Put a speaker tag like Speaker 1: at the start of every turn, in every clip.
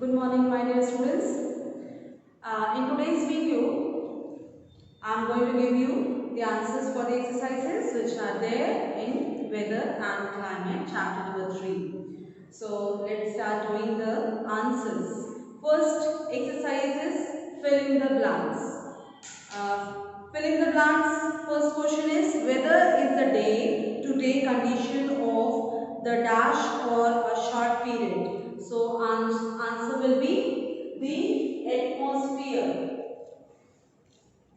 Speaker 1: Good morning, my dear students. In today's video, I am going to give you the answers for the exercises which are there in Weather and Climate, chapter number 3. So, let's start doing the answers. First exercise is fill in the blanks. Fill in the blanks. First question is whether is the day-to-day condition of the dash or a short period. So answer will be the atmosphere.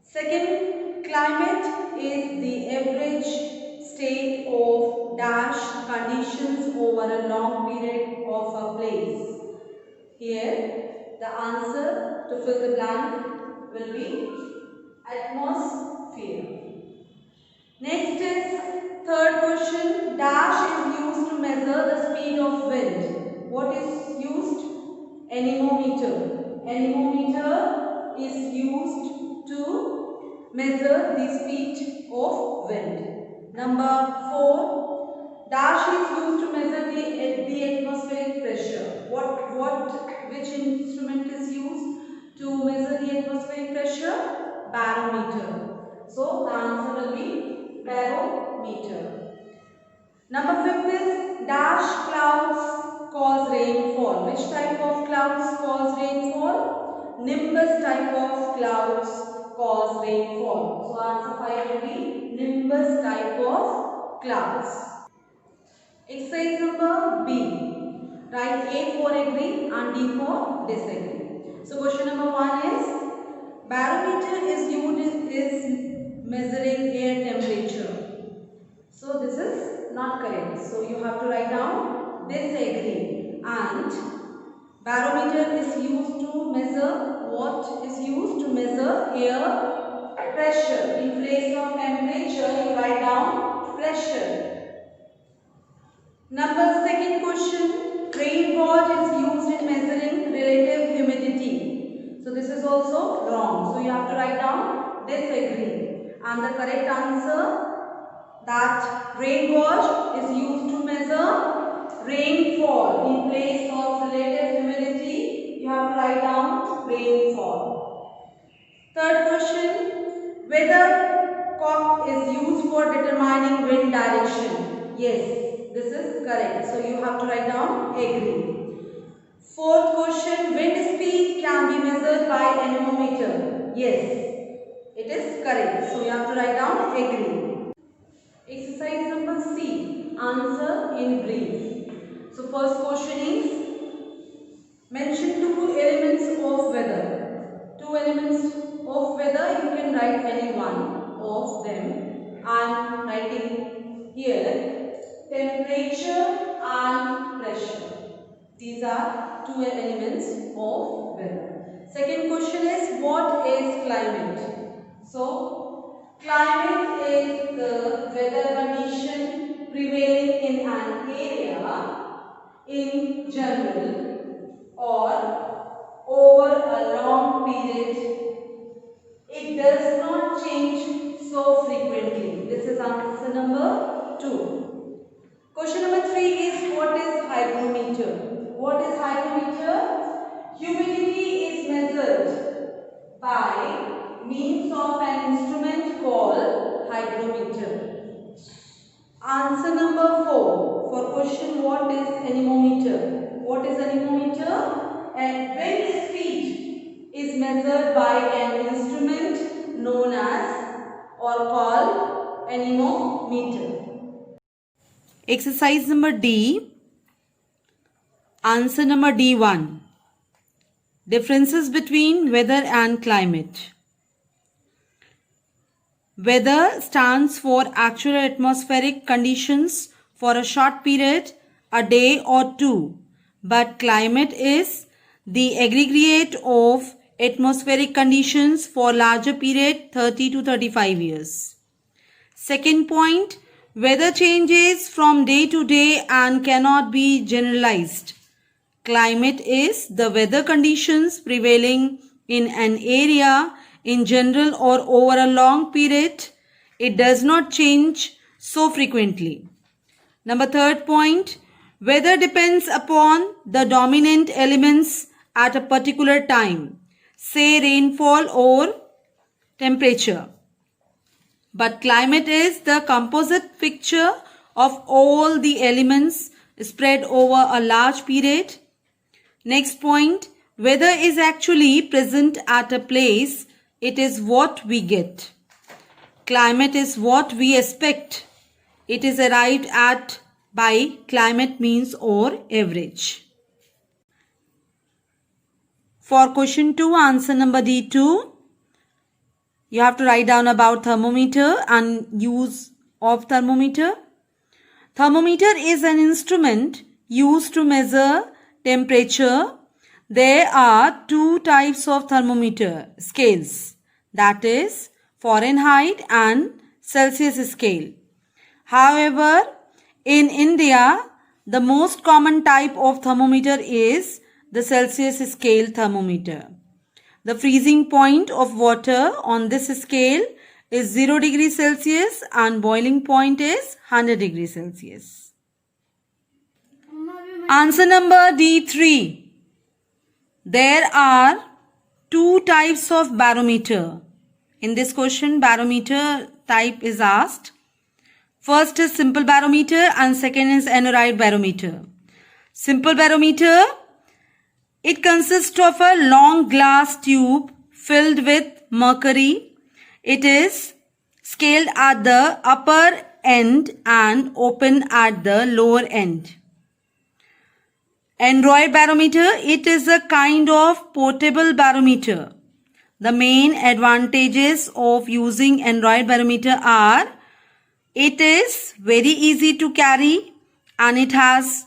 Speaker 1: Second, climate is the average state of dash conditions over a long period of a place. Here, the answer to fill the blank will be atmosphere. Next is third question. Dash is used to measure the speed of wind. What is used? Anemometer. Anemometer is used to measure the speed of wind. Number 4. Dash is used to measure the atmospheric pressure. Which instrument is used to measure the atmospheric pressure? Barometer. So the answer will be barometer. Number 5 is dash clouds cause rainfall. Which type of clouds cause rainfall? Nimbus type of clouds cause rainfall. So answer 5 will be nimbus type of clouds. Exercise number B. Write A for agree and D for disagree. So question number 1 is barometer is used is measuring air temperature. So this is not correct. So you have to write down disagree. And barometer is used to measure what is used to measure air pressure. In place of temperature you write down pressure. Second question, rain gauge is used in measuring relative humidity. So this is also wrong. So you have to write down disagree. And the correct answer that rain gauge is used to measure rainfall. In place of relative humidity, you have to write down rainfall. Third question, weathercock is used for determining wind direction. Yes. This is correct. So you have to write down agree. Fourth question, wind speed can be measured by anemometer. Yes, it is correct. So you have to write down agree. Exercise number C, answer in brief. So first question is, mention two elements of weather. Two elements of weather, you can write any one of them. I am writing here temperature and pressure. These are two elements of weather. Second question is, what is climate? So, climate is the weather condition prevailing in an area in general or over a long period. It does not change so frequently. This is answer number 2. Question number 3 is, what is hygrometer? What is hygrometer? Humidity is measured by means of an instrument called hygrometer. Answer number 4 for question, what is anemometer? What is anemometer? And wind speed is measured by an instrument known as or called anemometer. Exercise number D, answer number D1. Differences between weather and climate. Weather stands for actual atmospheric conditions for a short period, a day or two. But climate is the aggregate of atmospheric conditions for larger period, 30 to 35 years. Second point, weather changes from day to day and cannot be generalized. Climate is the weather conditions prevailing in an area in general or over a long period. It does not change so frequently. Number third point, weather depends upon the dominant elements at a particular time, say rainfall or temperature. But climate is the composite picture of all the elements spread over a large period. Next point, weather is actually present at a place. It is what we get. Climate is what we expect. It is arrived at by climate means or average. For question 2, answer number D2. You have to write down about thermometer and use of thermometer. Thermometer is an instrument used to measure temperature. There are two types of thermometer scales, that is Fahrenheit and Celsius scale. However, in India, the most common type of thermometer is the Celsius scale thermometer. The freezing point of water on this scale is 0 degrees Celsius and boiling point is 100 degrees Celsius. Answer number D3. There are two types of barometer. In this question, barometer type is asked. First is simple barometer and second is aneroid barometer. Simple barometer, it consists of a long glass tube filled with mercury. It is scaled at the upper end and open at the lower end. Aneroid barometer, it is a kind of portable barometer. The main advantages of using aneroid barometer are, it is very easy to carry and it has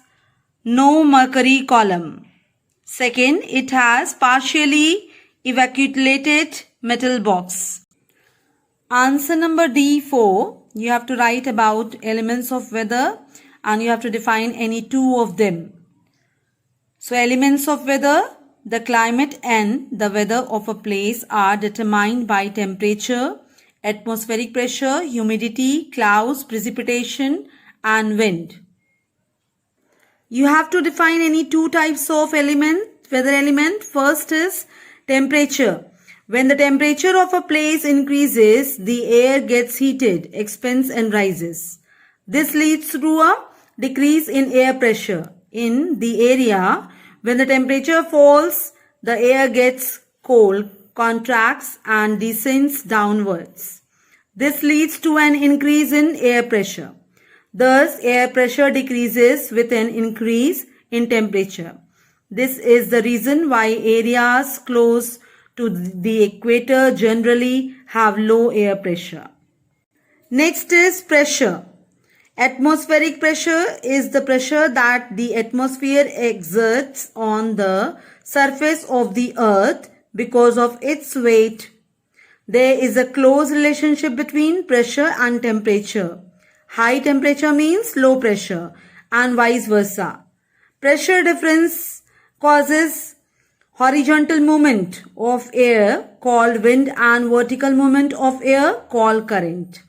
Speaker 1: no mercury column. Second, it has partially evacuated metal box. Answer number D4. You have to write about elements of weather and you have to define any two of them. So elements of weather, the climate and the weather of a place are determined by temperature, atmospheric pressure, humidity, clouds, precipitation and wind. You have to define any two types of weather element. First is temperature. When the temperature of a place increases, the air gets heated, expands and rises. This leads to a decrease in air pressure in the area. When the temperature falls, the air gets cold, contracts and descends downwards. This leads to an increase in air pressure. Thus, air pressure decreases with an increase in temperature. This is the reason why areas close to the equator generally have low air pressure. Next is pressure. Atmospheric pressure is the pressure that the atmosphere exerts on the surface of the earth because of its weight. There is a close relationship between pressure and temperature. High temperature means low pressure and vice versa. Pressure difference causes horizontal movement of air called wind and vertical movement of air called current,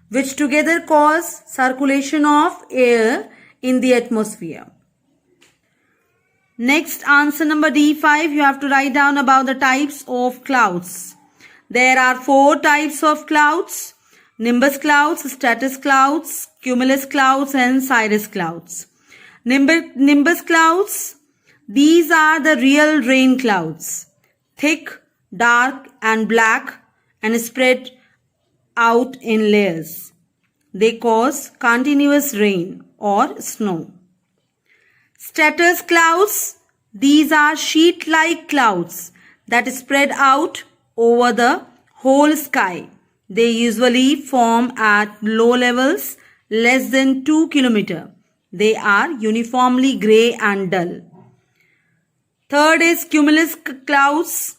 Speaker 1: which together cause circulation of air in the atmosphere. Next, answer number D5, you have to write down about the types of clouds. There are four types of clouds: nimbus clouds, stratus clouds, cumulus clouds and cirrus clouds. Nimbus clouds, these are the real rain clouds, thick, dark and black and spread out in layers. They cause continuous rain or snow. Stratus clouds, these are sheet-like clouds that spread out over the whole sky. They usually form at low levels less than 2 km. They are uniformly grey and dull. Third is cumulus clouds.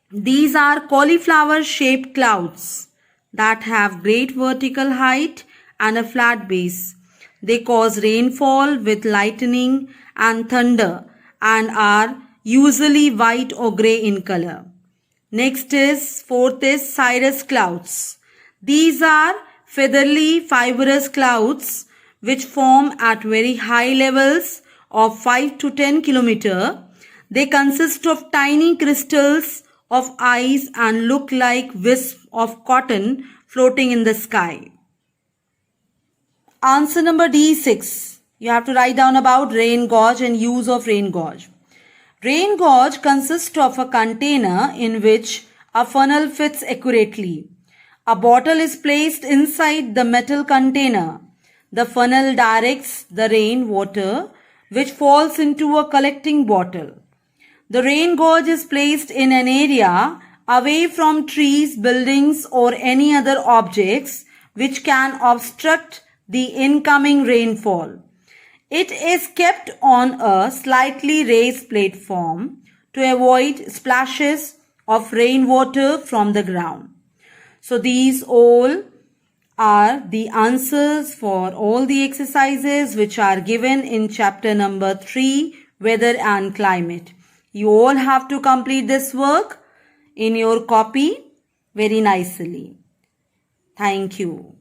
Speaker 1: These are cauliflower-shaped clouds that have great vertical height and a flat base. They cause rainfall with lightning and thunder and are usually white or grey in color. Next is fourth is cirrus clouds. These are feathery fibrous clouds which form at very high levels of 5 to 10 km. They consist of tiny crystals of ice and look like wisps of cotton floating in the sky. Answer number D6. You have to write down about rain gauge and use of rain gauge. Rain gauge consists of a container in which a funnel fits accurately. A bottle is placed inside the metal container. The funnel directs the rain water which falls into a collecting bottle. The rain gauge is placed in an area away from trees, buildings or any other objects which can obstruct the incoming rainfall. It is kept on a slightly raised platform to avoid splashes of rainwater from the ground. So these all are the answers for all the exercises which are given in chapter number 3, Weather and Climate. You all have to complete this work in your copy very nicely. Thank you.